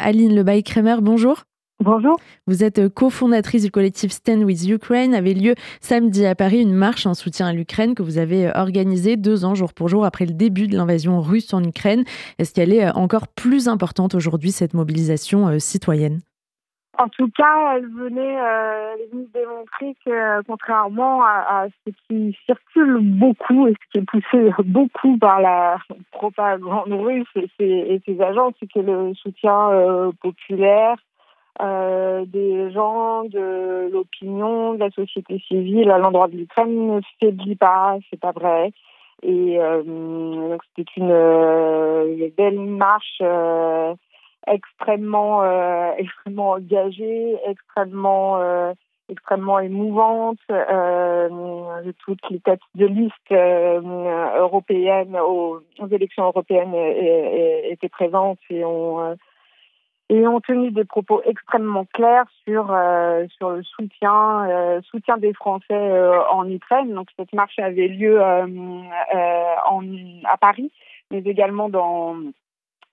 Aline Lebaille-Kremer, bonjour. Bonjour. Vous êtes cofondatrice du collectif Stand with Ukraine. Avait lieu samedi à Paris une marche en soutien à l'Ukraine que vous avez organisée 2 ans jour pour jour après le début de l'invasion russe en Ukraine. Est-ce qu'elle est encore plus importante aujourd'hui, cette mobilisation citoyenne ? En tout cas, elle venait démontrer que, contrairement à ce qui circule beaucoup et ce qui est poussé beaucoup par la propagande russe et ses agents, c'est que le soutien populaire des gens, de l'opinion, de la société civile à l'endroit de l'Ukraine ne faiblit pas, c'est pas vrai. Et donc c'était une belle marche extrêmement engagée, extrêmement émouvante. Toutes les têtes de liste européennes aux élections européennes étaient présentes et ont tenu des propos extrêmement clairs sur le soutien des Français en Ukraine. Donc cette marche avait lieu à Paris, mais également dans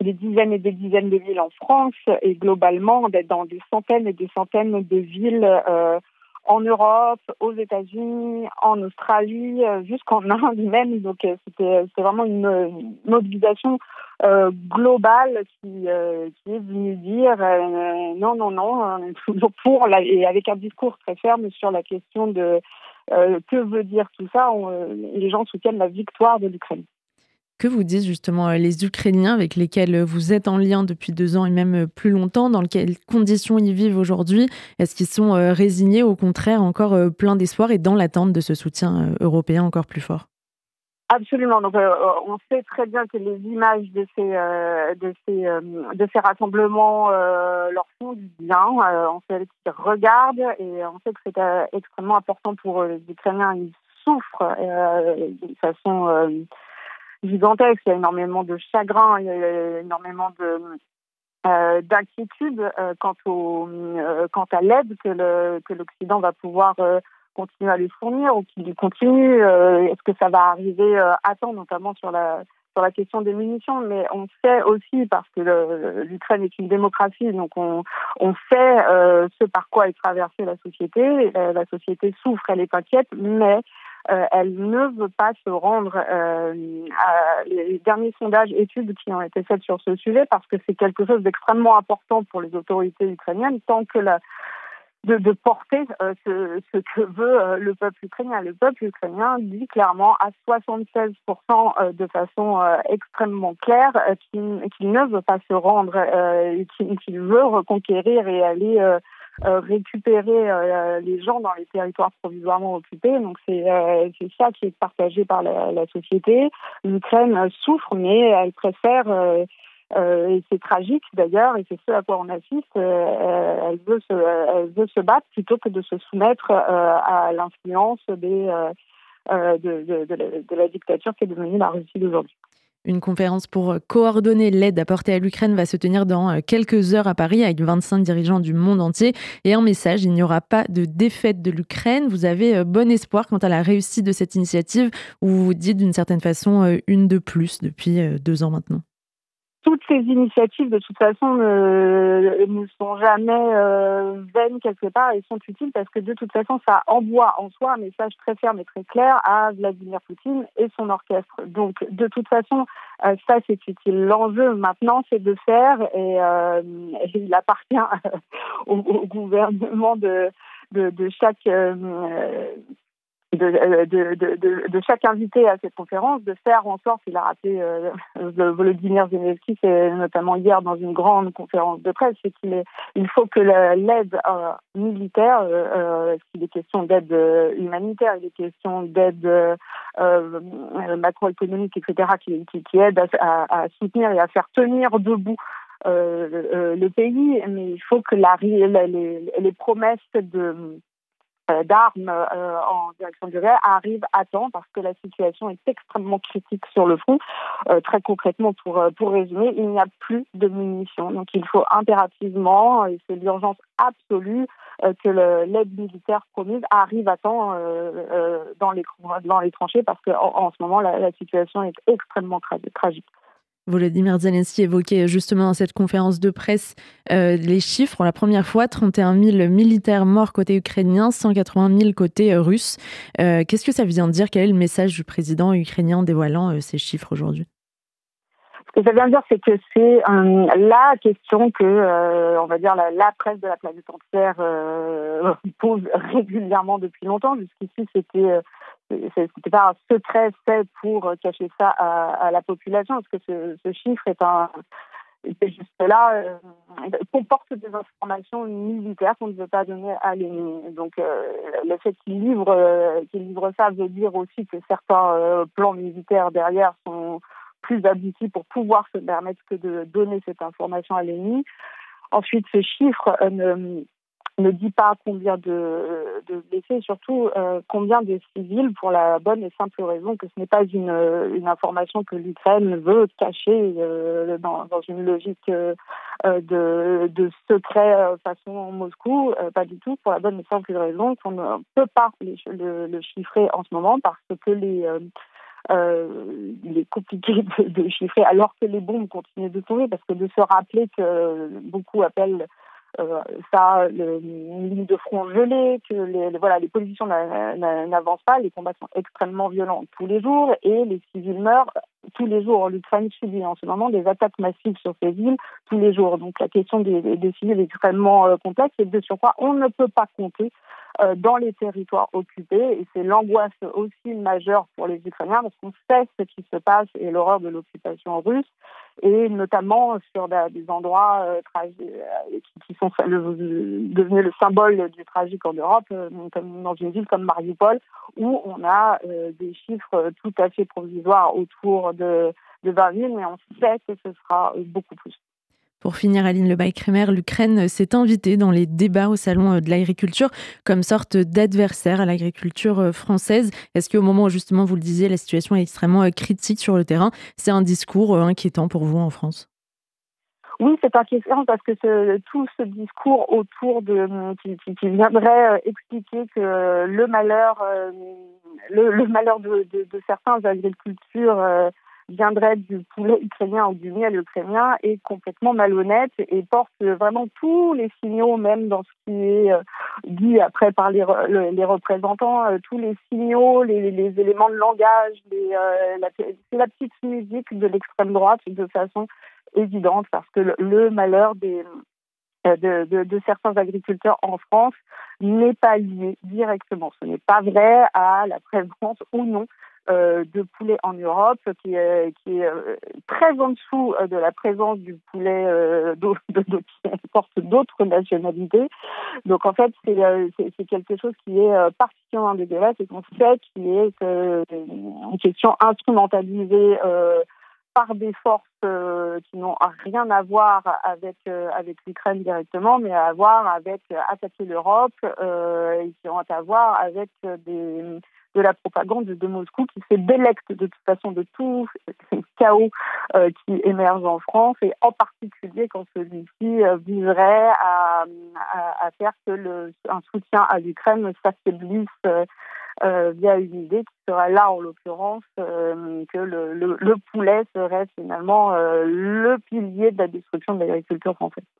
des dizaines et des dizaines de villes en France et globalement dans des centaines et des centaines de villes en Europe, aux États-Unis, en Australie, jusqu'en Inde même. Donc c'était vraiment une mobilisation globale qui est venue dire non, on est toujours pour, et avec un discours très ferme sur la question de que veut dire tout ça. Les gens soutiennent la victoire de l'Ukraine. Que vous disent justement les Ukrainiens avec lesquels vous êtes en lien depuis 2 ans et même plus longtemps? Dans quelles conditions ils vivent aujourd'hui? Est-ce qu'ils sont résignés, au contraire, encore plein d'espoir et dans l'attente de ce soutien européen encore plus fort? Absolument. Donc, on sait très bien que les images de ces rassemblements leur font du bien. On sait qu'ils regardent et on sait que c'est extrêmement important pour les Ukrainiens. Ils souffrent d'une façon gigantesque. Il y a énormément de chagrin, il y a énormément d'inquiétude quant à l'aide que l'Occident va pouvoir continuer à lui fournir ou qu'il continue. Est-ce que ça va arriver à temps, notamment sur la question des munitions? Mais on sait aussi, parce que l'Ukraine est une démocratie, donc on sait ce par quoi est traversée la société. La société souffre, elle est inquiète, mais elle ne veut pas se rendre à les derniers sondages, études qui ont été faites sur ce sujet, parce que c'est quelque chose d'extrêmement important pour les autorités ukrainiennes, tant que de porter ce que veut le peuple ukrainien. Le peuple ukrainien dit clairement à 76% de façon extrêmement claire qu'il ne veut pas se rendre, qu'il veut reconquérir et aller récupérer les gens dans les territoires provisoirement occupés. Donc c'est ça qui est partagé par la société. L'Ukraine souffre, mais elle préfère, et c'est tragique d'ailleurs, et c'est ce à quoi on assiste, elle veut se battre plutôt que de se soumettre à l'influence de la dictature qui est devenue la Russie d'aujourd'hui. Une conférence pour coordonner l'aide apportée à l'Ukraine va se tenir dans quelques heures à Paris avec 25 dirigeants du monde entier. Et un message, il n'y aura pas de défaite de l'Ukraine. Vous avez bon espoir quant à la réussite de cette initiative, où vous vous dites d'une certaine façon une de plus depuis 2 ans maintenant. Toutes ces initiatives, de toute façon, ne sont jamais vaines quelque part et sont utiles parce que de toute façon, ça envoie en soi un message très ferme et très clair à Vladimir Poutine et son orchestre. Donc, de toute façon, ça, c'est utile. L'enjeu maintenant, c'est de faire, et il appartient au gouvernement de chaque... De chaque invité à cette conférence, de faire en sorte, il a rappelé Volodymyr Zelensky, c'est notamment hier dans une grande conférence de presse, c'est il faut que l'aide militaire, s'il est question d'aide humanitaire, il est question d'aide macroéconomique, etc., qui aide à soutenir et à faire tenir debout le pays, mais il faut que les promesses d'armes en direction du réel arrivent à temps parce que la situation est extrêmement critique sur le front. Très concrètement, pour résumer, il n'y a plus de munitions. Donc il faut impérativement, et c'est l'urgence absolue, que l'aide militaire promise arrive à temps dans les tranchées parce qu'en ce moment, la situation est extrêmement tragique. Volodymyr Zelensky évoquait justement dans cette conférence de presse les chiffres. Pour la première fois, 31 000 militaires morts côté ukrainien, 180 000 côté russe. Qu'est-ce que ça vient dire? Quel est le message du président ukrainien dévoilant ces chiffres aujourd'hui? Ce que ça vient dire, c'est que c'est la question que, on va dire, la presse de la planète entière pose régulièrement depuis longtemps. Jusqu'ici, c'était pas un secret fait pour cacher ça à la population, parce que ce chiffre c'est juste là, comporte des informations militaires qu'on ne veut pas donner à l'ennemi. Donc, le fait qu'il livre ça veut dire aussi que certains plans militaires derrière sont plus aboutis pour pouvoir se permettre que de donner cette information à l'ennemi. Ensuite, ce chiffre ne dit pas combien de blessés, surtout combien de civils, pour la bonne et simple raison que ce n'est pas une information que l'Ukraine veut cacher dans une logique de secret façon Moscou, pas du tout, pour la bonne et simple raison qu'on ne peut pas le chiffrer en ce moment, parce que il est compliqué de chiffrer alors que les bombes continuent de tomber, parce que de se rappeler que beaucoup appellent ça une ligne de front gelée, que les positions n'avancent pas, les combats sont extrêmement violents tous les jours et les civils meurent tous les jours. L'Ukraine subit en ce moment des attaques massives sur ces villes tous les jours. Donc la question des civils est extrêmement complexe, et de surcroît, on ne peut pas compter dans les territoires occupés, et c'est l'angoisse aussi majeure pour les Ukrainiens, parce qu'on sait ce qui se passe et l'horreur de l'occupation russe, et notamment sur des endroits qui sont devenus le symbole du tragique en Europe, comme dans une ville comme Mariupol, où on a des chiffres tout à fait provisoires autour de 20 000, mais on sait que ce sera beaucoup plus. Pour finir, Aline Lebay-Crémer, l'Ukraine s'est invitée dans les débats au Salon de l'agriculture comme sorte d'adversaire à l'agriculture française. Est-ce qu'au moment où, justement, vous le disiez, la situation est extrêmement critique sur le terrain, c'est un discours inquiétant pour vous en France? Oui, c'est inquiétant, parce que tout ce discours autour qui viendrait expliquer que le malheur de certains agricultures viendrait du poulet ukrainien ou du miel ukrainien est complètement malhonnête, et porte vraiment tous les signaux, même dans ce qui est dit après par les représentants, tous les signaux, les éléments de langage, c'est la petite musique de l'extrême droite de façon évidente, parce que le malheur de certains agriculteurs en France n'est pas lié directement. Ce n'est pas vrai à la présence ou non de poulet en Europe, qui est très en dessous de la présence du poulet qui importe d'autres nationalités. Donc en fait, c'est quelque chose qui est particulièrement dégueulasse, et qu'on sait qui est une question instrumentalisée par des forces qui n'ont rien à voir avec l'Ukraine directement, mais à voir avec attaquer l'Europe, et qui ont à voir avec de la propagande de Moscou, qui se délecte de toute façon de tout chaos qui émerge en France, et en particulier quand celui-ci viserait à faire que un soutien à l'Ukraine s'affaiblisse via une idée qui serait là, en l'occurrence, que le poulet serait finalement le pilier de la destruction de l'agriculture française.